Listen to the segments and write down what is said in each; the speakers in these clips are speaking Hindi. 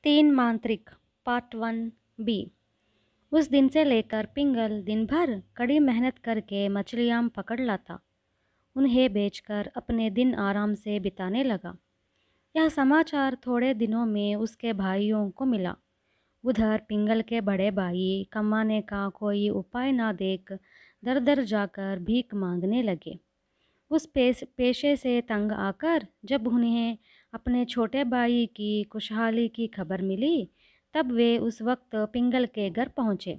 तीन मांत्रिक पार्ट 1 बी। उस दिन से लेकर पिंगल दिन भर कड़ी मेहनत करके मछलियाँ पकड़ लाता। उन्हें बेचकर अपने दिन आराम से बिताने लगा। यह समाचार थोड़े दिनों में उसके भाइयों को मिला। उधर पिंगल के बड़े भाई कमाने का कोई उपाय ना देख दर दर जाकर भीख मांगने लगे। उस पेशे से तंग आकर जब उन्हें अपने छोटे भाई की खुशहाली की खबर मिली, तब वे उस वक्त पिंगल के घर पहुँचे।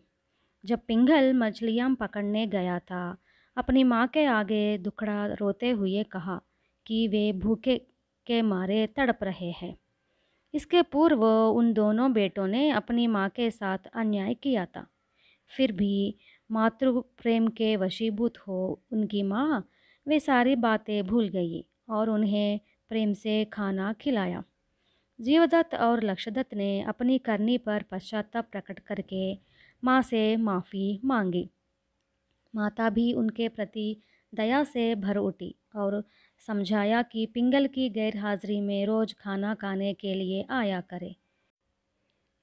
जब पिंगल मछलियाँ पकड़ने गया था, अपनी माँ के आगे दुखड़ा रोते हुए कहा कि वे भूखे के मारे तड़प रहे हैं। इसके पूर्व उन दोनों बेटों ने अपनी माँ के साथ अन्याय किया था। फिर भी मातृ प्रेम के वशीभूत हो उनकी माँ वे सारी बातें भूल गई और उन्हें प्रेम से खाना खिलाया। जीवदत्त और लक्षदत्त ने अपनी करनी पर पश्चाताप प्रकट करके माँ से माफ़ी मांगी। माता भी उनके प्रति दया से भर उठी और समझाया कि पिंगल की गैरहाजिरी में रोज़ खाना खाने के लिए आया करे।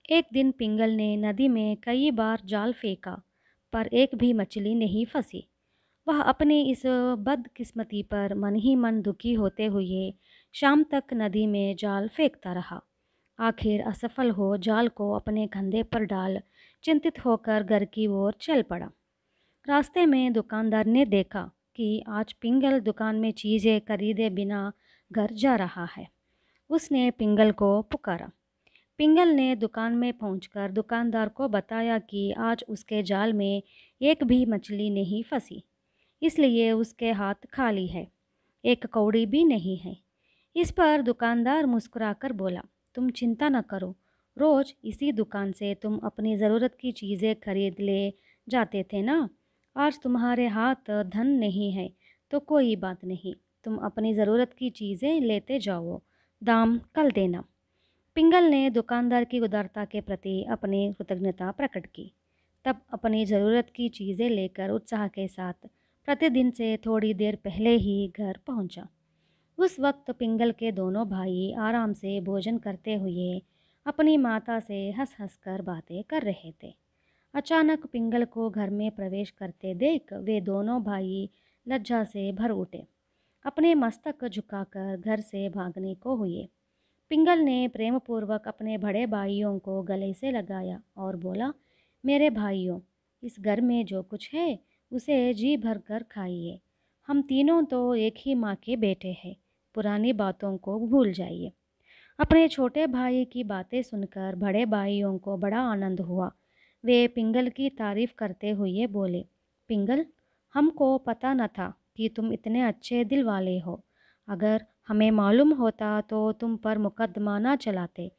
एक दिन पिंगल ने नदी में कई बार जाल फेंका, पर एक भी मछली नहीं फंसी। वह अपनी इस बदकिस्मती पर मन ही मन दुखी होते हुए शाम तक नदी में जाल फेंकता रहा। आखिर असफल हो जाल को अपने कंधे पर डाल चिंतित होकर घर की ओर चल पड़ा। रास्ते में दुकानदार ने देखा कि आज पिंगल दुकान में चीज़ें खरीदे बिना घर जा रहा है। उसने पिंगल को पुकारा। पिंगल ने दुकान में पहुंचकर दुकानदार को बताया कि आज उसके जाल में एक भी मछली नहीं फंसी, इसलिए उसके हाथ खाली है, एक कौड़ी भी नहीं है। इस पर दुकानदार मुस्कुराकर बोला, तुम चिंता न करो, रोज़ इसी दुकान से तुम अपनी ज़रूरत की चीज़ें खरीद ले जाते थे ना। आज तुम्हारे हाथ धन नहीं है तो कोई बात नहीं, तुम अपनी ज़रूरत की चीज़ें लेते जाओ, दाम कल देना। पिंगल ने दुकानदार की उदारता के प्रति अपनी कृतज्ञता प्रकट की। तब अपनी ज़रूरत की चीज़ें लेकर उत्साह के साथ प्रतिदिन से थोड़ी देर पहले ही घर पहुंचा। उस वक्त पिंगल के दोनों भाई आराम से भोजन करते हुए अपनी माता से हंस हंस कर बातें कर रहे थे। अचानक पिंगल को घर में प्रवेश करते देख वे दोनों भाई लज्जा से भर उठे। अपने मस्तक झुकाकर घर से भागने को हुए। पिंगल ने प्रेमपूर्वक अपने बड़े भाइयों को गले से लगाया और बोला, मेरे भाइयों, इस घर में जो कुछ है उसे जी भर कर खाइए। हम तीनों तो एक ही माँ के बेटे हैं, पुरानी बातों को भूल जाइए। अपने छोटे भाई की बातें सुनकर बड़े भाइयों को बड़ा आनंद हुआ। वे पिंगल की तारीफ करते हुए बोले, पिंगल, हमको पता न था कि तुम इतने अच्छे दिल वाले हो। अगर हमें मालूम होता तो तुम पर मुकदमा न चलाते।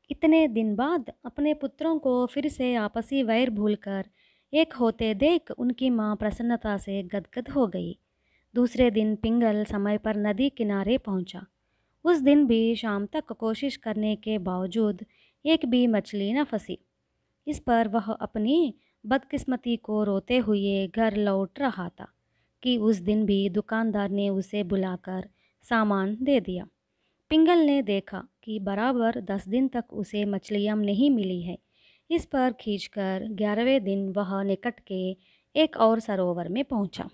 इतने दिन बाद अपने पुत्रों को फिर से आपसी वैर भूलकर एक होते देख उनकी माँ प्रसन्नता से गदगद हो गई। दूसरे दिन पिंगल समय पर नदी किनारे पहुंचा। उस दिन भी शाम तक कोशिश करने के बावजूद एक भी मछली न फंसी। इस पर वह अपनी बदकिस्मती को रोते हुए घर लौट रहा था कि उस दिन भी दुकानदार ने उसे बुलाकर सामान दे दिया। पिंगल ने देखा कि बराबर 10 दिन तक उसे मछलियाँ नहीं मिली है। इस पर खींचकर 11वें दिन वह निकट के एक और सरोवर में पहुंचा।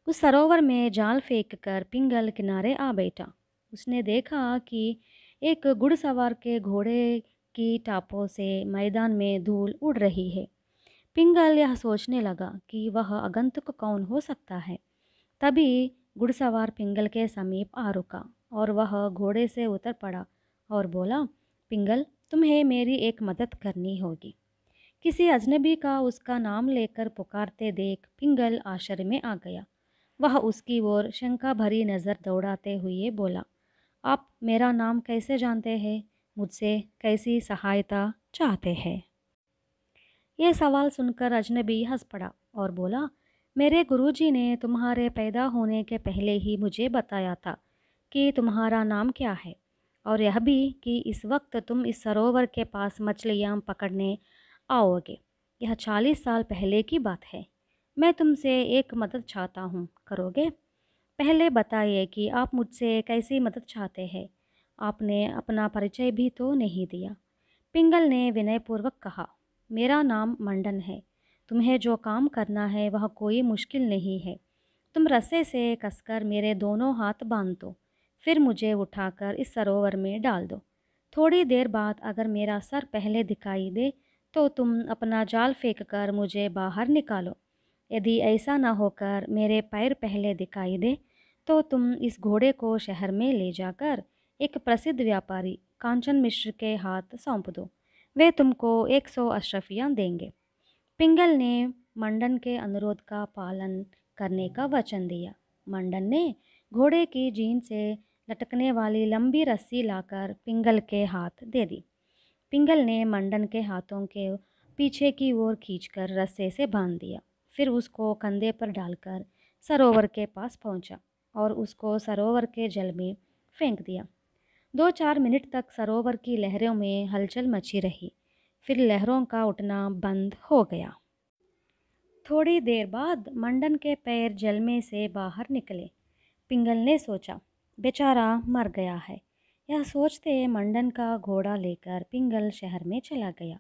उस सरोवर में जाल फेंककर पिंगल किनारे आ बैठा। उसने देखा कि एक घुड़सवार के घोड़े की टापों से मैदान में धूल उड़ रही है। पिंगल यह सोचने लगा कि वह आगंतुक कौन हो सकता है। तभी घुड़सवार पिंगल के समीप आ रुका और वह घोड़े से उतर पड़ा और बोला, पिंगल, तुम्हें मेरी एक मदद करनी होगी। किसी अजनबी का उसका नाम लेकर पुकारते देख पिंगल आश्चर्य में आ गया। वह उसकी ओर शंका भरी नज़र दौड़ाते हुए बोला, आप मेरा नाम कैसे जानते हैं? मुझसे कैसी सहायता चाहते हैं? ये सवाल सुनकर अजनबी हंस पड़ा और बोला, मेरे गुरुजी ने तुम्हारे पैदा होने के पहले ही मुझे बताया था कि तुम्हारा नाम क्या है, और यह भी कि इस वक्त तुम इस सरोवर के पास मछलियाँ पकड़ने आओगे। यह 40 साल पहले की बात है। मैं तुमसे एक मदद चाहता हूँ, करोगे? पहले बताइए कि आप मुझसे कैसी मदद चाहते हैं। आपने अपना परिचय भी तो नहीं दिया। पिंगल ने विनयपूर्वक कहा, मेरा नाम मंडन है। तुम्हें जो काम करना है वह कोई मुश्किल नहीं है। तुम रस्से से कसकर मेरे दोनों हाथ बांध दो, फिर मुझे उठाकर इस सरोवर में डाल दो। थोड़ी देर बाद अगर मेरा सर पहले दिखाई दे तो तुम अपना जाल फेंक कर मुझे बाहर निकालो। यदि ऐसा न होकर मेरे पैर पहले दिखाई दे तो तुम इस घोड़े को शहर में ले जाकर एक प्रसिद्ध व्यापारी कांचन मिश्र के हाथ सौंप दो। वे तुमको 100 अशरफियाँ देंगे। पिंगल ने मंडन के अनुरोध का पालन करने का वचन दिया। मंडन ने घोड़े की जीन से लटकने वाली लंबी रस्सी लाकर पिंगल के हाथ दे दी। पिंगल ने मंडन के हाथों के पीछे की ओर खींचकर रस्से से बांध दिया, फिर उसको कंधे पर डालकर सरोवर के पास पहुंचा और उसको सरोवर के जल में फेंक दिया। 2-4 मिनट तक सरोवर की लहरों में हलचल मची रही, फिर लहरों का उठना बंद हो गया। थोड़ी देर बाद मंडन के पैर जल में से बाहर निकले। पिंगल ने सोचा, बेचारा मर गया है। यह सोचते मंडन का घोड़ा लेकर पिंगल शहर में चला गया।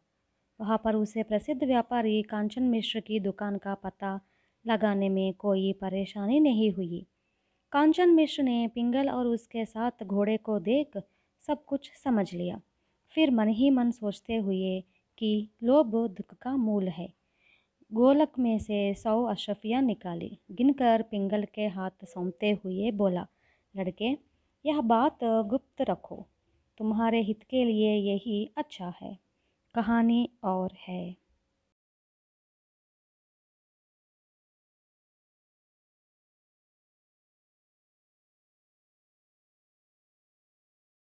वहाँ पर उसे प्रसिद्ध व्यापारी कांचन मिश्र की दुकान का पता लगाने में कोई परेशानी नहीं हुई। कांचन मिश्र ने पिंगल और उसके साथ घोड़े को देख सब कुछ समझ लिया। फिर मन ही मन सोचते हुए कि लोभ दुख का मूल है, गोलक में से 100 अशरफियाँ निकाली। गिनकर पिंगल के हाथ सौंपते हुए बोला, लड़के, यह बात गुप्त रखो। तुम्हारे हित के लिए यही अच्छा है। कहानी और है।